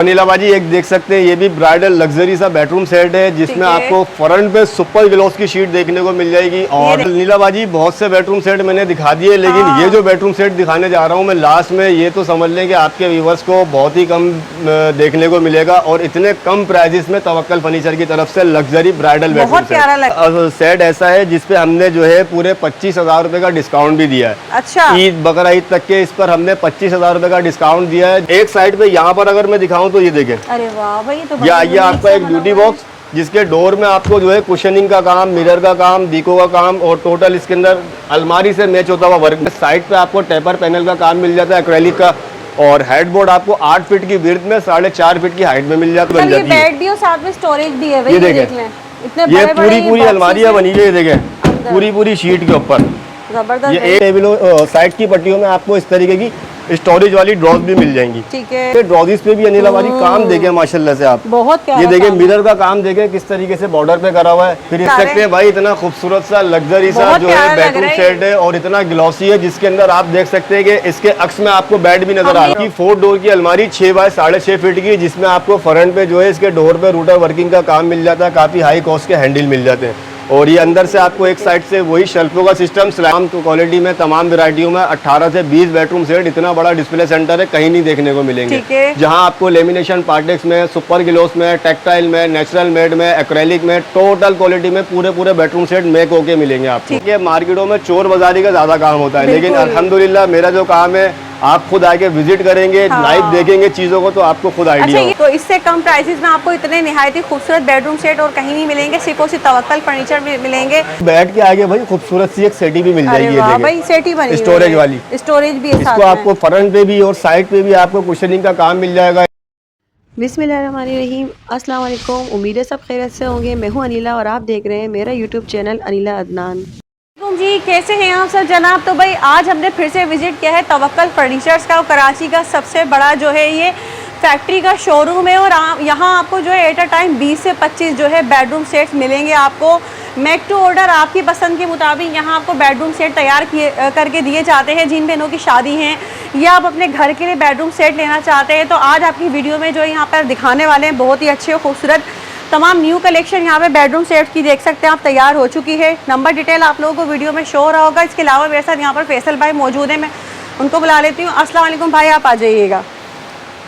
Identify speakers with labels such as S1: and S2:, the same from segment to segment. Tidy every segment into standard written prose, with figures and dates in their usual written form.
S1: अनिला बाजी एक देख सकते हैं, ये भी ब्राइडल लग्जरी सा बेडरूम सेट है जिसमें आपको फ्रंट पे सुपर ग्लॉस की शीट देखने को मिल जाएगी। और अनिला बाजी बहुत से बेडरूम सेट मैंने दिखा दिए, लेकिन ये जो बेडरूम सेट दिखाने जा रहा हूँ मैं लास्ट में, ये तो समझ लें कि आपके व्यूवर्स को बहुत ही कम देखने को मिलेगा और इतने कम प्राइजेस में तवक्कल फर्नीचर की तरफ से लग्जरी ब्राइडल बेडरूम सेट ऐसा है जिसपे हमने जो है पूरे 25,000 रुपए का डिस्काउंट भी दिया है।
S2: अच्छा,
S1: ईद बकरा ईद तक के इस पर हमने 25,000 रुपए का डिस्काउंट दिया है। एक साइड पे यहाँ पर अगर मैं दिखाऊं तो ये देखें,
S2: अरे वाह भाई, तो
S1: ये आपका एक ब्यूटी बॉक्स जिसके डोर में आपको जो है कुशनिंग का काम, मिरर का काम, डीको का काम और टोटल इसके अंदर अलमारी से मैच होता हुआ वर्क। साइड पे आपको टेपर पैनल का काम मिल जाता है एक्रेलिक का, और हेडबोर्ड आपको 8 फीट की विड्थ में 4.5 फीट की हाइट में मिल जाती है।
S2: ये बेड भी और साथ में स्टोरेज भी है भाई,
S1: ये देखें, ये पूरी अलमारियां बनी हुई है, देखें पूरी शीट के ऊपर।
S2: जबरदस्त।
S1: ये एक टेबल साइड की पट्टियों में आपको इस तरीके की स्टोरेज वाली ड्रॉज भी मिल जाएंगी।
S2: ठीक है,
S1: ड्रॉजिस पे भी अनिला वाली काम देखें माशाल्लाह से आप,
S2: बहुत प्यारा।
S1: ये देखें मिरर का काम देखें किस तरीके से बॉर्डर पे करा हुआ है। फिर इस सकते हैं भाई इतना खूबसूरत सा लग्जरी सा जो है बेडरूम सेट है और इतना ग्लॉसी है जिसके अंदर आप देख सकते हैं कि इसके अक्स में आपको बेड भी नजर आ रहा है। 4 डोर की अलमारी 6 बाय 6.5 फीट की, जिसमें आपको फ्रंट पे जो है इसके डोर पे रूटर वर्किंग का काम मिल जाता है, काफी हाई कॉस्ट के हैंडल मिल जाते हैं। और ये अंदर से आपको एक साइड से वही शेल्फों का सिस्टम स्लैम क्वालिटी में तमाम वैरायटियों में 18 से 20 बेडरूम सेट, इतना बड़ा डिस्प्ले सेंटर है कहीं नहीं देखने को मिलेंगे। जहां आपको लेमिनेशन पार्टेक्स में, सुपर ग्लॉस में, टेक्सटाइल में, नेचुरल मेड में, एक्रेलिक में, टोटल क्वालिटी में पूरे बेडरूम सेट मेक होके मिलेंगे आपको। मार्केटों में चोर बाजारी का ज्यादा काम होता है, लेकिन अल्हम्दुलिल्लाह मेरा जो काम है आप खुद आके विजिट करेंगे, लाइव देखेंगे चीजों को, तो आपको खुद आइडिया
S2: तो इससे कम प्राइसेस में आपको इतने निहायत ही खूबसूरत बेडरूम सेट और कहीं नहीं मिलेंगे, सिर्फ और सिर्फ तवक्कल फर्नीचर में मिलेंगे।
S1: बेड के आगे भाई खूबसूरत सी एक सेटी भी मिल जाएगी,
S2: भाई सेटी बनी
S1: स्टोरेज वाली,
S2: स्टोरेज भी है,
S1: इसको आपको फ्रंट पे भी और साइड पे भी आपको कुशनिंग का काम मिल जाएगा।
S3: बिस्मिल्लाहिर्रहमानिर्रहीम, अस्सलाम वालेकुम। उम्मीद है सब खैरियत से होंगे। मैं हूं अनिला और आप देख रहे हैं मेरा यूट्यूब चैनल अनिला अदनान।
S2: जी कैसे हैं आप सब जनाब। तो भाई आज हमने फिर से विजिट किया है तवक्कल फर्नीचर्स का, कराची का सबसे बड़ा जो है ये फैक्ट्री का शोरूम है और यहाँ आपको जो है एट अ टाइम 20 से 25 जो है बेडरूम सेट्स मिलेंगे आपको मेक टू ऑर्डर। आपकी पसंद के मुताबिक यहाँ आपको बेडरूम सेट तैयार करके दिए जाते हैं। जिन बहनों की शादी है या आप अपने घर के लिए बेडरूम सेट लेना चाहते हैं तो आज आपकी वीडियो में जो यहाँ पर दिखाने वाले हैं बहुत ही अच्छे और खूबसूरत तमाम न्यू कलेक्शन यहाँ पे बेडरूम सेट की देख सकते हैं आप, तैयार हो चुकी है। नंबर डिटेल आप लोगों को वीडियो में शो हो रहा होगा। इसके अलावा मेरे साथ यहाँ पर फैसल भाई मौजूद है, मैं उनको बुला लेती हूँ। अस्सलाम वालेकुम भाई, आप आ जाइएगा।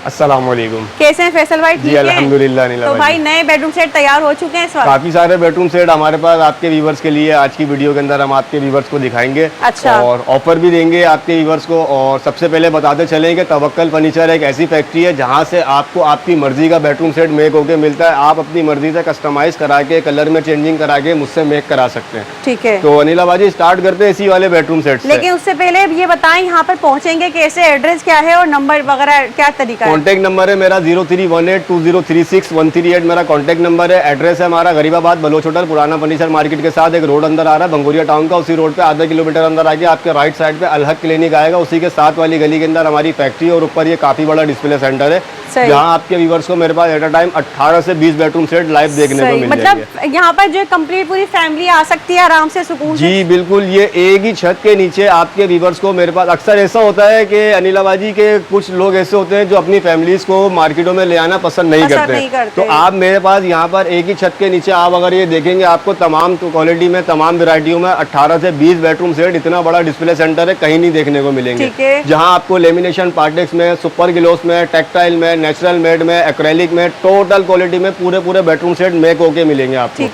S1: अस्सलाम वालेकुम।
S2: कैसे हैं फैसल भाई?
S1: जी अल्हम्दुलिल्लाह।
S2: तो भाई नए बेडरूम सेट तैयार हो चुके हैं इस वक्त?
S1: काफी सारे बेडरूम सेट हमारे पास आपके व्यूवर्स के लिए आज की वीडियो के अंदर हम आपके व्यूवर्स को दिखाएंगे।
S2: अच्छा।
S1: और ऑफर भी देंगे आपके व्यूवर्स को। और सबसे पहले बताते चलें कि तवक्कल फर्नीचर एक ऐसी फैक्ट्री है जहां से आपको आपकी मर्जी का बेडरूम सेट मेक होके मिलता है। आप अपनी मर्जी से कस्टमाइज करा के, कलर में चेंजिंग करा के मुझसे मेक करा सकते हैं।
S2: ठीक है,
S1: तो अनिला बाजी स्टार्ट करते हैं इसी वाले बेडरूम सेट से।
S2: लेकिन उससे पहले ये बताएं यहाँ पर पहुँचेंगे कैसे, एड्रेस क्या है और नंबर वगैरह क्या तरीका है?
S1: कॉन्टेक्ट नंबर है मेरा 03182036 मेरा कॉन्टैक्ट नंबर है। एड्रेस है हमारा गरीबाबाद बलोच होटल, पुराना फर्नीचर मार्केट के साथ एक रोड अंदर आ रहा है भंगूरिया टाउन का। उसी रोड पे आधा किलोमीटर अंदर आके आपके राइट साइड पे अलहक क्लिनिक आएगा, उसी के साथ वाली गली के अंदर हमारी फैक्ट्री और ऊपर ये काफी बड़ा डिस्प्ले सेंटर है जहाँ आपके व्यूवर्स को मेरे पास एट अ टाइम 18 से 20 बेडरूम सेट लाइव देखने को मिल
S2: मतलब यहाँ पर जो कंप्लीट पूरी फैमिली आ सकती है आराम से, सुकून से।
S1: जी बिल्कुल, ये एक ही छत के नीचे आपके व्यूवर्स को मेरे पास। अक्सर ऐसा होता है कि अनिला बाजी के कुछ लोग ऐसे होते हैं जो अपनी फैमिलीज को मार्केटों में ले आना पसंद नहीं करते। तो आप मेरे पास यहाँ पर एक ही छत के नीचे आप अगर ये देखेंगे आपको तमाम क्वालिटी में, तमाम वैरायटियों में 18 से 20 बेडरूम सेट, इतना बड़ा डिस्प्ले सेंटर है कहीं नहीं देखने को मिलेंगे। जहाँ आपको लेमिनेशन पार्टेक्स में, सुपर ग्लॉस में, टेक्सटाइल में, नेचुरल मेड में, एक्रेलिक में, टोटल क्वालिटी में पूरे बेडरूम सेट मेक होके मिलेंगे आपको।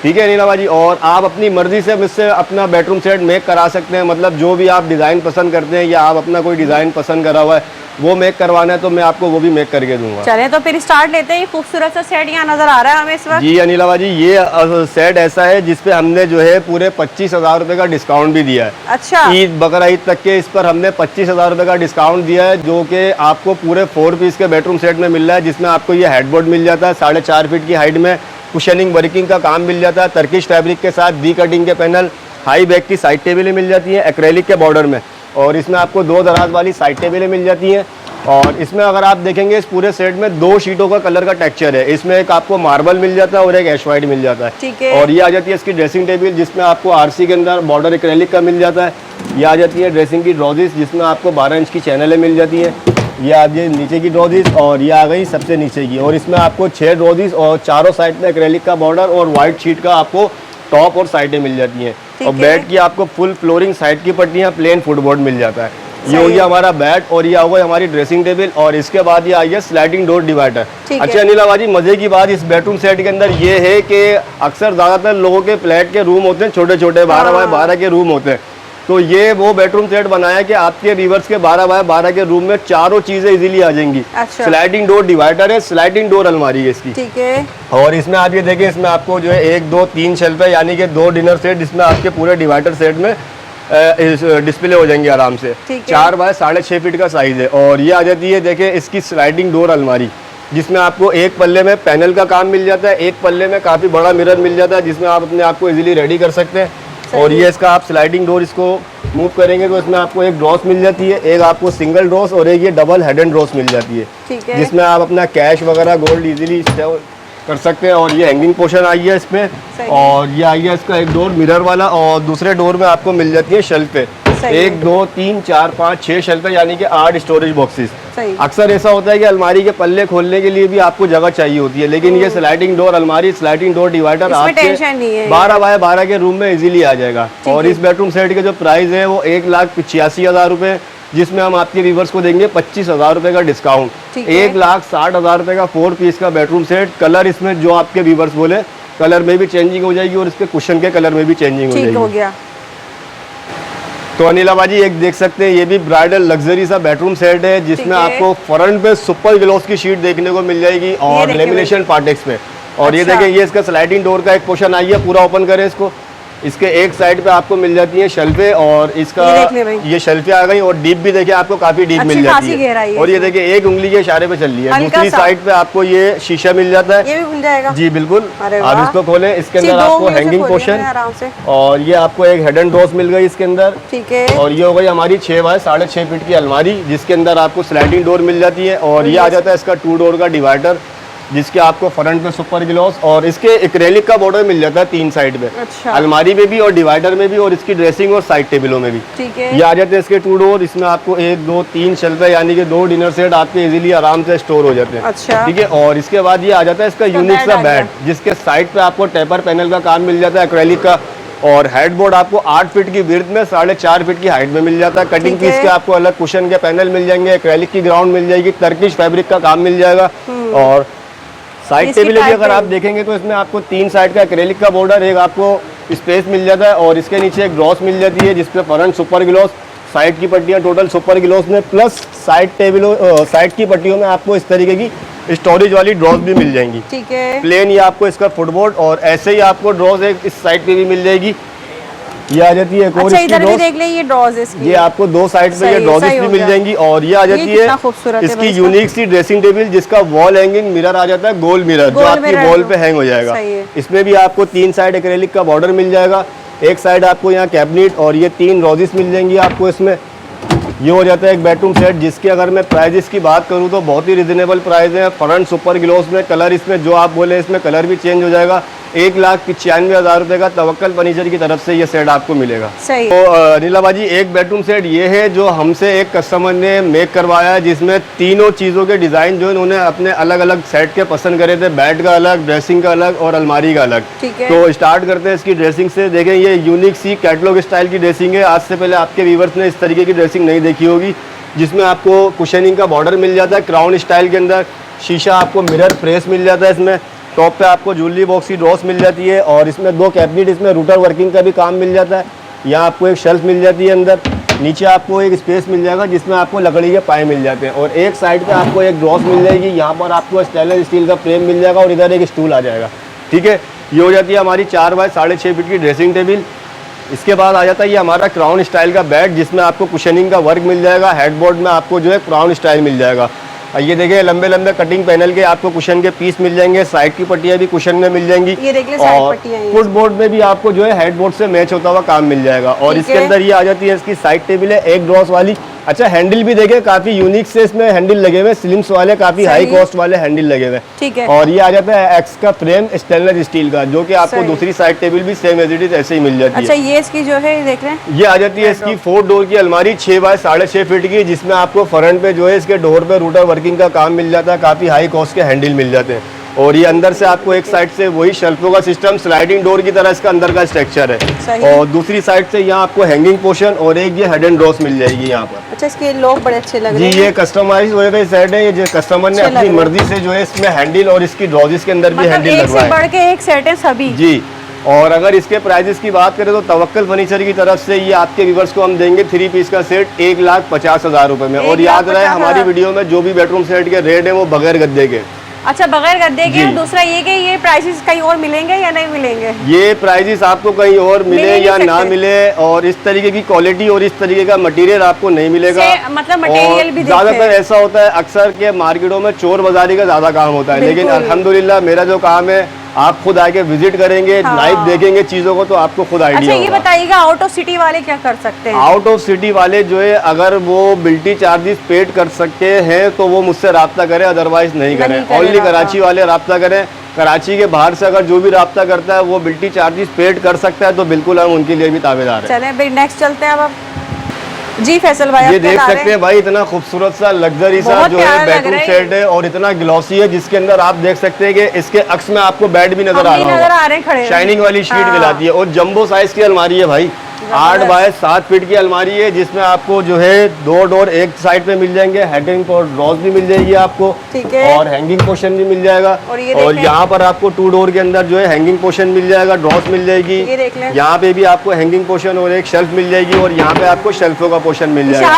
S1: ठीक है अनिला बाजी। और आप अपनी मर्जी से मुझसे अपना बेडरूम सेट मेक करा सकते हैं। मतलब जो भी आप डिजाइन पसंद करते हैं या आप अपना कोई डिजाइन पसंद करा हुआ है वो मेक करवाना है तो मैं आपको वो भी मेक करके दूंगा।
S2: चलें तो फिर स्टार्ट लेते हैं। खूबसूरत सा सेट यहाँ नजर आ रहा है हमें इस वक्त।
S1: जी अनिला बाजी, ये सेट ऐसा है जिसपे हमने जो है पूरे 25,000 रुपए का डिस्काउंट भी दिया है।
S2: अच्छा।
S1: ईद बकरा ईद तक के इस पर हमने 25,000 रुपए का डिस्काउंट दिया है, जो कि आपको पूरे 4 पीस के बेडरूम सेट में मिल रहा है, जिसमें आपको ये हेडबोर्ड मिल जाता है 4.5 फीट की हाइट में, कुशनिंग वर्किंग का काम मिल जाता है, टर्किश फैब्रिक के साथ दी कटिंग के पैनल, हाई बैक की साइड टेबलें मिल जाती हैं एक्रेलिक के बॉर्डर में, और इसमें आपको 2 दराज वाली साइड टेबलें मिल जाती हैं। और इसमें अगर आप देखेंगे इस पूरे सेट में 2 शीटों का कलर का टेक्सचर है। इसमें एक आपको मार्बल मिल जाता है और एक ऐश वाइट मिल जाता है।
S2: ठीक है।
S1: और ये आ जाती है इसकी ड्रेसिंग टेबल जिसमें आपको आरसी के अंदर बॉर्डर एक्रेलिक का मिल जाता है। ये आ जाती है ड्रेसिंग की ड्रॉजिस जिसमें आपको 12 इंच की चैनलें मिल जाती हैं। ये आप ये नीचे की ड्रॉजीज और ये आ गई सबसे नीचे की, और इसमें आपको 6 ड्रॉजीज और चारों साइड में एक्रेलिक का बॉर्डर और व्हाइट शीट का आपको टॉप और साइडें मिल जाती हैं। और बेड की आपको फुल फ्लोरिंग साइड की पट्टियाँ, प्लेन फुटबोर्ड मिल जाता है। ये हो गया हमारा बेड और ये होगा हमारी ड्रेसिंग टेबल, और इसके बाद ये आई है स्लाइडिंग डोर डिवाइडर। अच्छा अनिला बाजी, मजे की बात इस बेडरूम सेट के अंदर ये है कि अक्सर ज्यादातर लोगों के फ्लैट के रूम होते हैं छोटे छोटे 12 बाय 12 के रूम होते हैं, तो ये वो बेडरूम सेट बनाया कि आपके रिवर्स के 12 बाय 12 के रूम में चारों चीजें इजीली आ जाएंगी।
S2: अच्छा।
S1: स्लाइडिंग डोर डिवाइडर है, स्लाइडिंग डोर अलमारी है इसकी।
S2: ठीक है। और
S1: इसमें आप ये देखें, इसमें आपको जो है 1 2 3 शेल्फ है, यानी कि 2 डिनर सेट जिसमें आपके पूरे डिवाइडर सेट में डिस्प्ले हो जाएंगे आराम से। 4 बाय 6.5 फीट का साइज है। और ये आ जाती है देखें इसकी स्लाइडिंग डोर अलमारी, जिसमें आपको एक पल्ले में पैनल का काम मिल जाता है, एक पल्ले में काफ़ी बड़ा मिरर मिल जाता है जिसमें आप अपने आप को इजीली रेडी कर सकते हैं। और ये इसका आप स्लाइडिंग डोर इसको मूव करेंगे तो इसमें आपको एक ड्रॉस मिल जाती है, एक आपको सिंगल ड्रॉस और एक ये डबल हेड एंड ड्रॉस मिल जाती है, जिसमें आप अपना कैश वगैरह गोल्ड इजीली कर सकते हैं। और ये हैंगिंग पोर्शन आई है इसमें, और ये आई है इसका एक डोर मिरर वाला, और दूसरे डोर में आपको मिल जाती है शेल्फ पे 1 2 3 4 5 6 शेल्फ है, यानी कि 8 स्टोरेज बॉक्सेस। अक्सर ऐसा होता है कि अलमारी के पल्ले खोलने के लिए भी आपको जगह चाहिए होती है, लेकिन ये स्लाइडिंग डोर अलमारी, स्लाइडिंग डोर डिवाइडर आपके 12 बाय 12 के रूम में इजीली आ जाएगा। और इस बेडरूम सेट के जो प्राइस है वो 1,85,000 रुपए, जिसमें हम आपके व्यूअर्स को देंगे 25,000 रुपए का डिस्काउंट। 1,60,000 रुपए का 4 पीस का बेडरूम सेट। कलर इसमें जो आपके व्यूअर्स बोले कलर में भी चेंजिंग हो जाएगी और इसके कुशन के कलर में भी चेंजिंग हो जाएगी। तो अनिला बाजी एक देख सकते हैं, ये भी ब्राइडल लग्जरी सा बेडरूम सेट है, जिसमें आपको फ्रंट पे सुपर ग्लॉस की शीट देखने को मिल जाएगी और लेमिनेशन पार्टेक्स में। और ये देखें, ये इसका स्लाइडिंग डोर का एक पोर्शन आई है, पूरा ओपन करें इसको। इसके एक साइड पे आपको मिल जाती है शेल्फे, और इसका ये शेल्फे आ गई, और डीप भी देखिए आपको काफी डीप मिल जाती है। और ये देखिए एक उंगली के इशारे पे चल रही है। दूसरी साइड पे आपको ये शीशा मिल जाता है,
S2: ये भी मिल जाएगा जी
S1: बिल्कुल। आप इसको खोलें, इसके अंदर आपको हैंगिंग पोर्शन, और ये आपको एक हेड एंड ड्रॉस मिल गई इसके अंदर।
S2: ठीक है।
S1: और ये हो गई हमारी 6 बाय 6.5 फीट की अलमारी, जिसके अंदर आपको स्लाइडिंग डोर मिल जाती है। और ये आ जाता है इसका 2 डोर का डिवाइडर, जिसके आपको फ्रंट में सुपर ग्लॉस और इसके एक्रेलिक का बॉर्डर मिल जाता है 3 साइड में।
S2: अच्छा।
S1: अलमारी में भी और डिवाइडर में भी, और इसकी ड्रेसिंग और साइड टेबलों में भी।
S2: ठीक है।
S1: ये आ जाते हैं इसके 2 डोर, इसमें आपको 1 2 3 शेल्फ है, यानी कि 2 डिनर सेट आपके इजीली आराम से स्टोर हो जाते हैं।
S2: अच्छा।
S1: ठीक है। और इसके बाद ये आ जाता है इसका यूनिक सा बेड, जिसके साइड पे आपको टेपर पैनल का काम मिल जाता है एक्रेलिक का, और हेडबोर्ड आपको 8 फीट की विड्थ में 4.5 फीट की हाइट में मिल जाता है। कटिंग पीस के आपको अलग कुशन के पैनल मिल जाएंगे, एक्रेलिक की ग्राउंड मिल जाएगी, टर्किश फैब्रिक का काम मिल जाएगा। और साइड टेबल भी अगर आप देखेंगे तो इसमें आपको 3 साइड का एक्रेलिक का बॉर्डर, एक आपको स्पेस मिल जाता है, और इसके नीचे एक ड्रॉस मिल जाती है जिसपे फ्रंट सुपर ग्लॉस, साइड की पट्टियां टोटल सुपर ग्लॉस में, प्लस साइड टेबलों साइड की पट्टियों में आपको इस तरीके की स्टोरेज वाली ड्रॉस भी मिल जाएंगी।
S2: ठीक है।
S1: प्लेन ये आपको इसका फुटबोर्ड, और ऐसे ही आपको ड्रॉस एक इस साइड पे भी मिल जाएगी, ये आ जाती है।
S2: अच्छा, इधर भी देख ले, ये ड्रॉज इसकी,
S1: ये आपको 2 साइड पे ये ड्रॉजेस भी मिल जाएंगी। और ये आ जाती है इसकी यूनिक सी ड्रेसिंग टेबल, जिसका वॉल हैंगिंग मिरर आ जाता है, गोल मिरर, जो आपकी वॉल पे हैंग हो जाएगा। इसमें भी आपको 3 साइड एक्रेलिक का बॉर्डर मिल जाएगा, एक साइड आपको यहाँ कैबिनेट, और ये 3 रोजेस मिल जाएंगी आपको इसमें। ये हो जाता है एक बेडरूम सेट, जिसके अगर मैं प्राइजेस की बात करूँ तो बहुत ही रिजनेबल प्राइस है। फ्रंट सुपर ग्लॉस में, कलर इसमें जो आप बोले इसमें कलर भी चेंज हो जाएगा। 1,95,000 रुपए का तवक्कल फर्नीचर की तरफ से ये सेट आपको मिलेगा।
S2: सही।
S1: तो अनिला बाजी एक बेडरूम सेट ये है जो हमसे एक कस्टमर ने मेक करवाया, जिसमें तीनों चीज़ों के डिज़ाइन जो इन्होंने अपने अलग अलग सेट के पसंद करे थे, बेड का अलग, ड्रेसिंग का अलग और अलमारी का अलग। तो स्टार्ट करते हैं इसकी ड्रेसिंग से। देखें, ये यूनिक सी कैटलॉग स्टाइल की ड्रेसिंग है। आज से पहले आपके व्यूअर्स ने इस तरीके की ड्रेसिंग नहीं देखी होगी, जिसमें आपको कुशनिंग का बॉर्डर मिल जाता है क्राउन स्टाइल के अंदर, शीशा आपको मिरर प्रेस मिल जाता है इसमें, टॉप पे आपको ज्वेलरी बॉक्स की ड्रॉस मिल जाती है, और इसमें 2 कैबिनेट, इसमें रूटर वर्किंग का भी काम मिल जाता है। यहाँ आपको एक शेल्फ मिल जाती है अंदर, नीचे आपको एक स्पेस मिल जाएगा जिसमें आपको लकड़ी के पाए मिल जाते हैं, और एक साइड पे आपको एक ड्रॉस मिल जाएगी। यहाँ पर आपको स्टेनलेस स्टील का फ्रेम मिल जाएगा, और इधर एक स्टूल आ जाएगा। ठीक है। ये हो जाती है हमारी 4 बाय 6.5 फीट की ड्रेसिंग टेबल। इसके बाद आ जाता है ये हमारा क्राउन स्टाइल का बेड, जिसमें आपको कुशनिंग का वर्क मिल जाएगा। हेडबोर्ड में आपको जो है क्राउन स्टाइल मिल जाएगा। ये देखिए, लंबे लंबे कटिंग पैनल के आपको कुशन के पीस मिल जाएंगे, साइड की पट्टियां भी कुशन में मिल जाएंगी।
S2: ये देख ले, साइड पट्टियां हैं।
S1: फुटबोर्ड में भी आपको जो है हेडबोर्ड से मैच होता हुआ काम मिल जाएगा। और इसके अंदर ये आ जाती है इसकी साइड टेबल है, एक ड्रॉस वाली, अच्छा हैंडल भी देखे काफी यूनिक से इसमें हैंडल लगे हुए, स्लिम्स वाले, काफी हाई कॉस्ट वाले हैंडल लगे हुए।
S2: ठीक है।
S1: और ये आ जाता है एक्स का फ्रेम स्टेनलेस स्टील का, जो कि आपको दूसरी साइड टेबल भी सेम एज इट इज ऐसे ही मिल जाती है।
S2: अच्छा ये इसकी जो है देख रहे हैं,
S1: ये आ जाती है इसकी 4 डोर की अलमारी 6 बाय 6.5 फीट की, जिसमें आपको फ्रंट पे जो है इसके डोर पे रूटर वर्किंग का काम मिल जाता है, काफी हाई कॉस्ट के हैंडल मिल जाते हैं। और ये अंदर से आपको एक साइड से वही शेल्फों का सिस्टम स्लाइडिंग डोर की तरह इसका अंदर का स्ट्रक्चर है, और दूसरी साइड से यहाँ आपको हैंगिंग पोर्शन और एक ये हेड एंड ड्रॉस मिल जाएगी यहाँ पर।
S2: अच्छा इसके लोग बड़े अच्छे लग रहे हैं
S1: जी, ये कस्टमाइज हुए गए सेट है, ये जो कस्टमर ने अपनी मर्जी से जो है इसमें हैंडल और इसकी ड्रॉजेस के अंदर भी हैंडल लगवाया है।
S2: बढ़ के एक सेट है सभी।
S1: जी, और अगर इसके प्राइजेस की बात करें तो तवक्कल फर्नीचर की तरफ से ये आपके व्यूअर्स को हम देंगे 3 पीस का सेट 1,50,000 रुपए में। और याद रहे हमारी वीडियो में जो भी बेडरूम सेट के रेट है वो बगैर गद्दे के।
S2: अच्छा बगैर गद्दे के। और दूसरा ये कि ये प्राइसेस कहीं और मिलेंगे या नहीं मिलेंगे?
S1: ये प्राइसेस आपको कहीं और मिले या ना मिले, और इस तरीके की क्वालिटी और इस तरीके का मटेरियल आपको नहीं मिलेगा।
S2: मतलब मटेरियल भी
S1: ज्यादातर ऐसा होता है अक्सर के मार्केटों में चोर बाजारी का ज्यादा काम होता है, लेकिन अल्हम्दुलिल्लाह मेरा जो काम है आप खुद आके विजिट करेंगे, लाइव देखेंगे चीजों को, तो आपको खुद आइडिया
S2: होगा। ये बताइएगा आउट ऑफ सिटी वाले क्या कर सकते हैं?
S1: आउट ऑफ सिटी वाले जो है अगर वो बिल्टी चार्जेस पेड कर सकते हैं तो वो मुझसे राब्ता करें, अदरवाइज नहीं करें। ओनली कराची वाले राब्ता करें। कराची के बाहर से अगर जो भी राब्ता करता है वो बिल्टी चार्जेस पेड कर सकता है, तो बिल्कुल हम उनके लिए भी ताबेदार हैं।
S2: चलें भाई नेक्स्ट चलते हैं अब। जी फैसल भाई,
S1: ये देख सकते हैं भाई, इतना खूबसूरत सा लग्जरी सा जो है बेडरूम सेट है, और इतना ग्लॉसी है, जिसके अंदर आप देख सकते हैं कि इसके अक्स में आपको बेड भी नजर आ रहा है, शाइनिंग वाली शीट मिलाती है। और जंबो साइज की अलमारी है भाई, 8 बाय 7 फीट की अलमारी है, जिसमें आपको जो है 2 डोर एक साइड पे मिल जाएंगे, हैंगिंग और ड्रॉज भी मिल जाएगी आपको, और हैंगिंग पोर्शन भी मिल जाएगा। और यहाँ पर आपको 2 डोर के अंदर जो है हैंगिंग पोर्शन मिल जाएगा, ड्रॉज मिल जाएगी। यहाँ पे भी आपको हैंगिंग पोर्शन और एक शेल्फ मिल जाएगी, और यहाँ पे आपको शेल्फों का पोर्शन मिल जाएगा।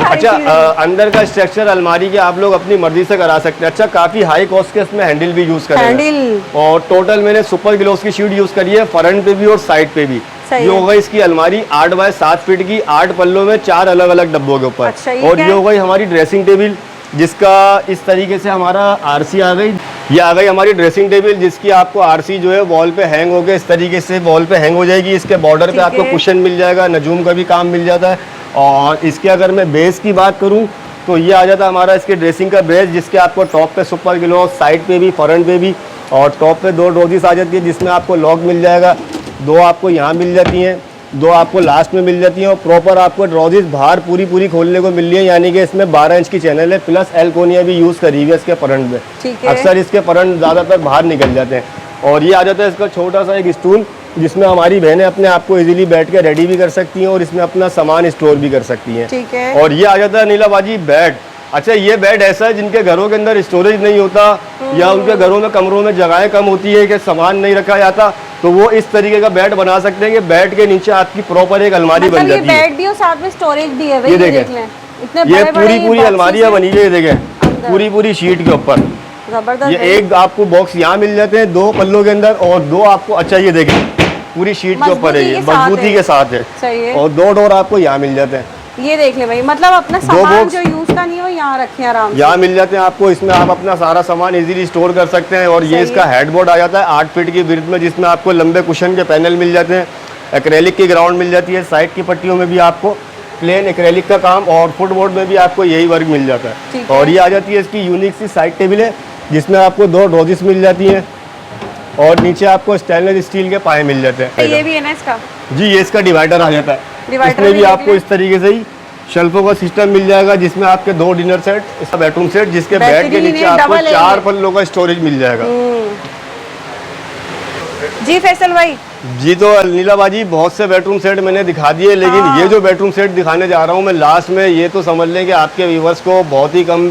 S1: अच्छा, अंदर का स्ट्रक्चर अलमारी के आप लोग अपनी मर्जी से करा सकते हैं। अच्छा, काफी हाई कॉस्ट के इसमें हैंडल भी यूज करेंगे, और टोटल मैंने सुपर ग्लोस की शीट यूज करी है, फ्रंट पे भी और साइड पे भी। ये होगा इसकी अलमारी 8 बाय 7 फीट की, 8 पल्लों में 4 अलग अलग डब्बों के ऊपर। और ये होगा हमारी ड्रेसिंग टेबल, जिसका इस तरीके से हमारा आरसी आ गई। ये आ गई हमारी ड्रेसिंग टेबल, जिसकी आपको आरसी जो है वॉल पे हैंग हो गए, इस तरीके से वॉल पे हैंग हो जाएगी। इसके बॉर्डर पे आपको कुशन मिल जाएगा, नजूम का भी काम मिल जाता है। और इसके अगर मैं बेस की बात करूँ तो ये आ जाता है हमारा इसके ड्रेसिंग का बेस, जिसके आपको टॉप पे सुपर ग्लोस, साइड पे भी, फ्रंट पे भी, और टॉप पे 2 ड्रॉजेस आ जाती है, जिसमें आपको लॉक मिल जाएगा। 2 आपको यहाँ मिल जाती हैं, 2 आपको लास्ट में मिल जाती हैं, और प्रॉपर आपको ड्रॉजेस बाहर पूरी खोलने को मिल रही है, यानी कि इसमें 12 इंच की चैनल है, प्लस एल्कोनिया भी यूज करी हुई है इसके फ्रंट में। अक्सर इसके फ्रंट ज्यादातर बाहर निकल जाते हैं। और ये आ जाता है इसका छोटा सा एक स्टूल, जिसमें हमारी बहनें अपने आप को इजीली बैठ के रेडी भी कर सकती हैं, और इसमें अपना सामान स्टोर भी कर सकती हैं। और ये आ जाता है नीला बाजी बेड। अच्छा, ये बेड ऐसा है जिनके घरों के अंदर स्टोरेज नहीं होता, या उनके घरों में कमरों में जगहें कम होती है कि सामान नहीं रखा जाता, तो वो इस तरीके का बेड बना सकते हैं कि बेड के नीचे आपकी प्रॉपर एक अलमारी बन जाती है।
S2: बेड भी और साथ में स्टोरेज भी है।
S1: ये देखें, ये पूरी अलमारियां बनी है, ये देखें पूरी शीट के ऊपर।
S2: जबरदस्त।
S1: ये एक आपको बॉक्स यहाँ मिल जाते हैं 2 पल्लों के अंदर, और 2 आपको, अच्छा ये देखें पूरी शीट के ऊपर है, ये मजबूती के साथ है, और 2 डोर आपको यहाँ मिल जाते हैं।
S2: ये देख ले भाई, मतलब अपना सामान जो यूज का नहीं हो यहाँ रखें आराम से,
S1: यहाँ मिल जाते हैं आपको। इसमें आप अपना सारा सामान इजीली स्टोर कर सकते हैं। और ये इसका हेडबोर्ड आ जाता है 8 फीट की विड्थ में, जिसमें आपको लंबे कुशन के पैनल मिल जाते हैं, एक्रेलिक की ग्राउंड मिल जाती है, साइड की पट्टियों में भी आपको प्लेन एक्रेलिक का काम, और फुटबोर्ड में भी आपको यही वर्क मिल जाता है। और ये आ जाती है इसकी यूनिक सी साइड टेबल है, जिसमें आपको 2 ड्रॉजेस मिल जाती हैं, और नीचे आपको स्टेनलेस स्टील के पाए मिल जाते हैं।
S2: ये भी है ना इसका? जी,
S1: ये इसका डिवाइडर आ जाता है, इसमें भी आपको इस तरीके से ही शेल्फों का सिस्टम मिल जाएगा, जिसमें आपके 2 डिनर सेट, इसका बेडरूम सेट, जिसके बेड के नीचे आपको 4 पल्लों का स्टोरेज मिल जाएगा।
S2: जी फैसल भाई।
S1: जी, तो नीला बाजी बहुत से बेडरूम सेट मैंने दिखा दिए, लेकिन ये जो बेडरूम सेट दिखाने जा रहा हूँ मैं लास्ट में, ये तो समझ लें कि आपके व्यूवर्स को बहुत ही कम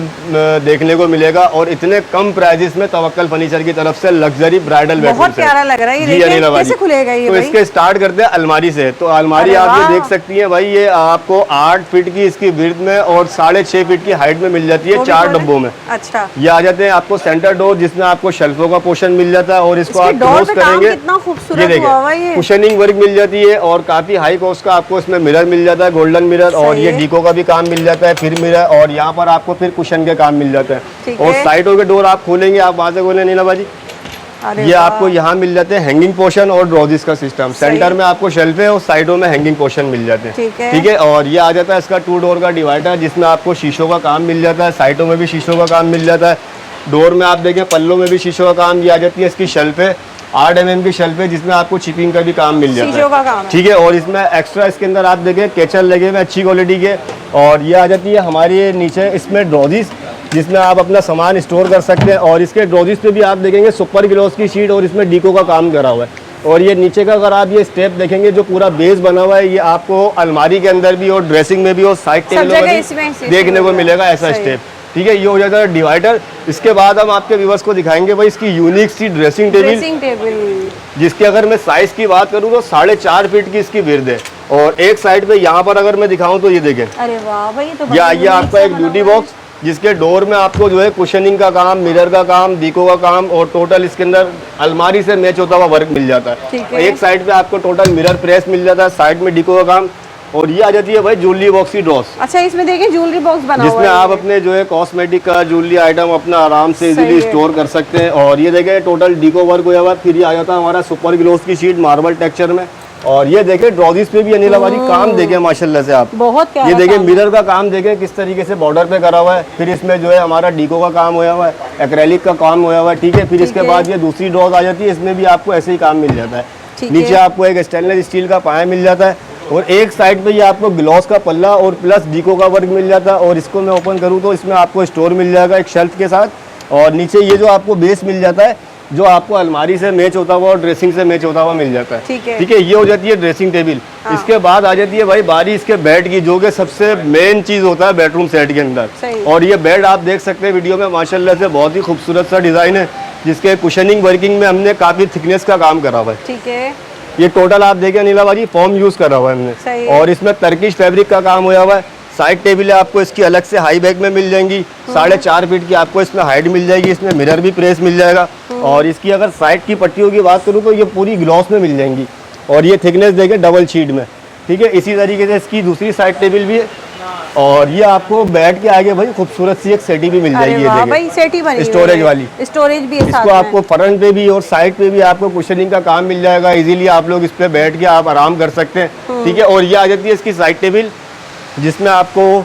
S1: देखने को मिलेगा, और इतने कम प्राइजेस में तवक्कल फर्नीचर की तरफ से लग्जरी ब्राइडल बेडरूम
S2: बहुत प्यारा लग रहा है।
S1: जी अनिला बाजी, कैसे खुलेगा ये? तो इसके स्टार्ट करते हैं अलमारी से। तो अलमारी आप ये देख सकती है भाई, ये आपको 8 फीट की इसकी विड्थ में और 6.5 फीट की हाइट में मिल जाती है, 4 डब्बों में।
S2: अच्छा,
S1: ये आ जाते हैं आपको सेंटर डोर, जिसमें आपको शेल्फों का पोर्शन मिल जाता है, और इसको आप क्लोज करेंगे, ये देखिए कुशनिंग वर्क मिल जाती है, और काफी हाई कॉस्ट का आपको इसमें मिरर मिल जाता है, गोल्डन मिरर, और ये डीको का भी काम मिल जाता है, फिर मिरर, और यहाँ पर आपको फिर कुशन के काम मिल जाता है। और साइडों के डोर आप खोलेंगे, आप वहां से खोलें नीला बाजी,
S2: अरे
S1: ये
S2: वाह।
S1: आपको यहाँ मिल जाते हैं हैंगिंग पोर्शन और ड्रॉजिस का सिस्टम। सेंटर में आपको शेल्फ है और साइडों में हैंगिंग पोर्शन मिल जाते हैं।
S2: ठीक है।
S1: और ये आ जाता है इसका 2 डोर का डिवाइडर, जिसमें आपको शीशों का काम मिल जाता है, साइडों में भी शीशों का काम मिल जाता है। डोर में आप देखें पल्लों में भी शीशों का काम, ये आ जाती है इसकी शेल्फ है 8 mm की शेल्फ है, जिसमें आपको चिपिंग का भी काम मिल जाता
S2: शीशों का काम है।
S1: ठीक है। और इसमें एक्स्ट्रा इसके अंदर आप देखें कैचर लगे हुए अच्छी क्वालिटी के। और ये आ जाती है हमारी नीचे इसमें ड्रॉजिस, जिसमें आप अपना सामान स्टोर कर सकते हैं। और इसके ड्रॉजिस पे भी आप देखेंगे सुपर ग्लॉस की शीट और इसमें डीको का काम करा हुआ है। और ये नीचे का अगर आप ये स्टेप देखेंगे जो पूरा बेस बना हुआ है, ये आपको अलमारी के अंदर भी और ड्रेसिंग में भी और साइड टेबल में भी देखने को मिलेगा ऐसा स्टेप। ठीक है, ये हो जाता है डिवाइडर। इसके बाद हम आपके व्यूअर्स को दिखाएंगे भाई इसकी यूनिक सी ड्रेसिंग टेबल, जिसकी अगर मैं साइज की बात करूँ तो 4.5 फीट की इसकी विड्थ है। और एक साइड पे यहाँ पर अगर मैं दिखाऊं तो ये देखें,
S2: अरे वाह भाई, तो
S1: ये आपका एक ब्यूटी बॉक्स, जिसके डोर में आपको जो है कुशनिंग का काम, मिरर का काम, डीको का काम और टोटल इसके अंदर अलमारी से मैच होता हुआ वर्क मिल जाता है। एक साइड पे आपको टोटल मिरर प्रेस मिल जाता है, साइड में डीको का काम। और ये आ जाती है भाई ज्वेलरी बॉक्स की ड्रॉस।
S2: अच्छा, इसमें देखिए ज्वेलरी बॉक्स बना हुआ है,
S1: जिसमें आप अपने जो है कॉस्मेटिक का ज्वेलरी आइटम अपना आराम से इजीली स्टोर कर सकते हैं। और ये देखें टोटल डीको वर्क हुआ हुआ। फिर ये आ जाता है हमारा सुपर ग्लॉस की शीट मार्बल टेक्सचर में। और ये देखें ड्रॉजिस पे भी अनिला वाली काम देखें माशाल्लाह से आप,
S2: बहुत प्यारा।
S1: ये देखें मिरर का काम देखें किस तरीके से बॉर्डर पे करा हुआ है। फिर इसमें जो है हमारा डीको का काम हुआ हुआ है, एक्रेलिक का काम हुआ हुआ है। ठीक है, फिर इसके बाद ये दूसरी ड्रॉज आ जाती है, इसमें भी आपको ऐसे ही काम मिल जाता है। नीचे आपको एक स्टेनलेस स्टील का पाया मिल जाता है। और एक साइड पे ये आपको ग्लॉस का पल्ला और प्लस डीको का वर्क मिल जाता है। और इसको मैं ओपन करूँ तो इसमें आपको स्टोर मिल जाएगा एक शेल्फ के साथ। और नीचे ये जो आपको बेस मिल जाता है, जो आपको अलमारी से मैच होता हुआ और ड्रेसिंग से मैच होता हुआ मिल जाता है। ठीक है, ये हो जाती है ड्रेसिंग टेबल। इसके बाद आ जाती है भाई बारी इसके बेड की, जो कि सबसे मेन चीज होता है बेडरूम सेट के अंदर। और ये बेड आप देख सकते हैं वीडियो में, माशाल्लाह से बहुत ही खूबसूरत सा डिजाइन है, जिसके कुशनिंग वर्किंग में हमने काफी थिकनेस का काम करा हुआ है।
S2: ठीक है,
S1: ये टोटल आप देखें अनिला बाजी फॉर्म यूज करा हुआ है हमने। और इसमें टर्किश फैब्रिक का काम हुआ हुआ है। साइड टेबल है आपको इसकी अलग से हाई बैक में मिल जाएंगी, 4.5 फीट की आपको इसमें हाइट मिल जाएगी। इसमें मिरर भी प्रेस मिल जाएगा। और इसकी अगर साइड की पट्टियों की बात करूँ तो ये पूरी ग्लॉस में मिल जाएंगी। और ये थिकनेस देखें डबल शीट में। ठीक है, इसी तरीके से इसकी दूसरी साइड टेबल भी है। और ये आपको बेड के आगे भाई खूबसूरत सी एक सेटी भी मिल जाएगी,
S2: भाई सेटी बनी
S1: स्टोरेज वाली,
S2: स्टोरेज भी है।
S1: इसको आपको फ्रंट पे भी और साइड पे भी आपको कुशनिंग का काम मिल जाएगा। इजीली आप लोग इस पे बैठ के आप आराम कर सकते हैं। ठीक है, और ये आ जाती है इसकी साइड टेबल, जिसमें आपको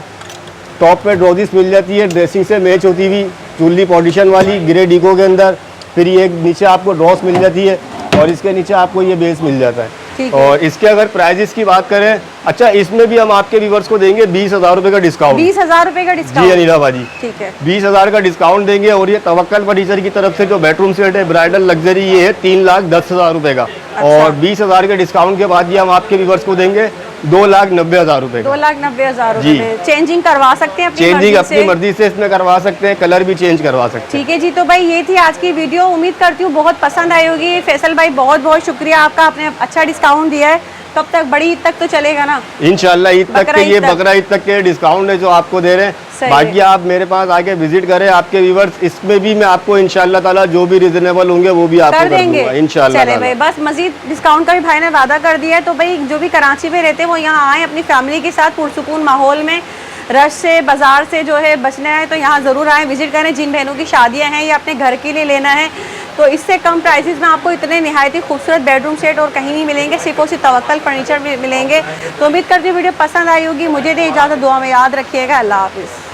S1: टॉप पे ड्रॉजिस मिल जाती है ड्रेसिंग से मैच होती हुई, चुल्ली पॉर्टिशन वाली ग्रे डीको के अंदर। फिर ये नीचे आपको ड्रॉस मिल जाती है और इसके नीचे आपको ये बेस मिल जाता है। और इसके अगर प्राइजेस की बात करें, अच्छा इसमें भी हम आपके व्यूअर्स को देंगे 20,000 रुपए का डिस्काउंट।
S2: 20,000 रुपए का डिस्काउंट?
S1: जी अनिला बाजी,
S2: ठीक है,
S1: 20,000 का डिस्काउंट देंगे। और ये तवक्कल फर्नीचर की तरफ से जो बेडरूम सेट है ब्राइडल लग्जरी, ये है 3,10,000 रुपए का। और 20,000 के डिस्काउंट के बाद ये हम आपके व्यूअर्स को देंगे 2,90,000 रुपए।
S2: 2,90,000 रुपए में चेंजिंग करवा सकते हैं,
S1: चेंजिंग अपनी मर्जी से इसमें करवा सकते हैं, कलर भी चेंज करवा सकते हैं।
S2: ठीक है जी, तो भाई ये थी आज की वीडियो। उम्मीद करती हूँ बहुत पसंद आई होगी। फैसल भाई बहुत बहुत शुक्रिया आपका, आपने अच्छा डिस्काउंट दिया है। कब तक? बड़ी ईद तक तो चलेगा ना?
S1: इंशाल्लाह ईद तक के, ये बकरा ईद तक के डिस्काउंट है जो आपको दे रहे हैं। बाकी आप मेरे पास आके विजिट करें, आपके व्यूअर्स, इसमें भी मैं आपको इंशाल्लाह ताला जो भी रिजनेबल होंगे वो भी आपको कर देंगे इंशाल्लाह।
S2: चले भाई, बस मजीद डिस्काउंट का भी भाई ने वादा कर दिया है। तो भाई जो भी कराची में रहते हैं वो यहाँ आए अपनी फैमिली के साथ पुरसुकून माहौल में, रश से बाजार से जो है बचना है तो यहाँ ज़रूर आएँ, विजिट करें। जिन बहनों की शादियाँ हैं या अपने घर के लिए लेना है तो इससे कम प्राइसेस में आपको इतने निहायत ही खूबसूरत बेडरूम सेट और कहीं नहीं मिलेंगे, सिर्फ और सिर्फ तवक्कल फर्नीचर में मिलेंगे। तो उम्मीद करती हूँ वीडियो पसंद आई होगी। मुझे दे इजाज़त, दुआ में याद रखिएगा। अल्लाह हाफिज़।